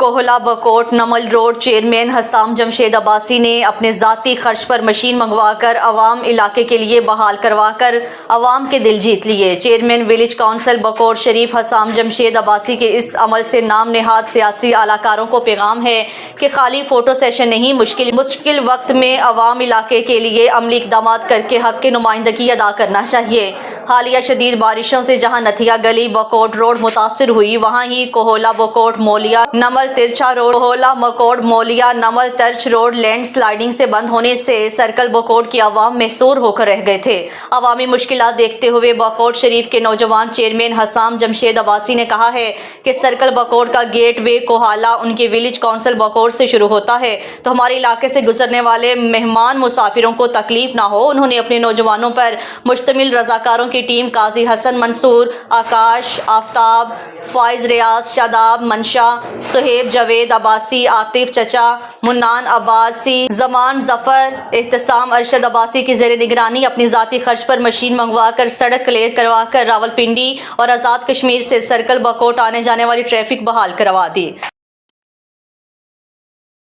کوہلا بکوٹ Naml road chairman Hussam Jamshed Abbasi نے اپنے ذاتی خرچ پر مشین منگوا کر عوام علاقے کے لیے بحال کروا کر عوام کے دل جیت لیے۔ چیئرمین ولیج کونسل بکوٹ شریف حسام جمشید عباسی کے اس عمل سے نام نہاد سیاسی اہلکاروں کو پیغام ہے کہ خالی فوٹو سیشن نہیں، مشکل وقت میں عوام علاقے کے لیے عملی اقدامات کر کے حق کی نمائندگی ادا کرنا چاہیے۔ حالیہ شدید بارشوں سے جہاں نتھیا گلی بکوٹ روڈ متاثر ہوئی، وہاں ہی Kohala Bakot Molia Namal Tarcha road Kohala Bakot Molia Namal Tarch road land sliding سے بند ہونے سے سرکل بکوٹ کی عوام محصور ہو کر رہ گئے تھے۔ عوامی مشکلات دیکھتے ہوئے بکوٹ شریف کے نوجوان چیئرمین حسام جمشید عباسی نے کہا ہے کہ سرکل بکوٹ کا گیٹ وے کوہلا ان کی ولیج کونسل بکوٹ سے شروع ہوتا ہے تو ہمارے علاقے سے گزرنے والے مہمان مسافروں کو تکلیف نہ ہو۔ انہوں نے اپنے نوجوانوں پر مشتمل رضاکاروں کی ٹیم قاضی حسن منصور، آکاش، آفتاب، فائز ریاض، شاداب منشا، صہیب جاوید عباسی، عاطف چچا، منان عباسی، زمان ظفر، احتسام ارشد عباسی کی زیر نگرانی اپنی ذاتی خرچ پر مشین منگوا کر سڑک کلیئر کروا کر راولپنڈی اور آزاد کشمیر سے سرکل بکوٹ آنے جانے والی ٹریفک بحال کروا دی۔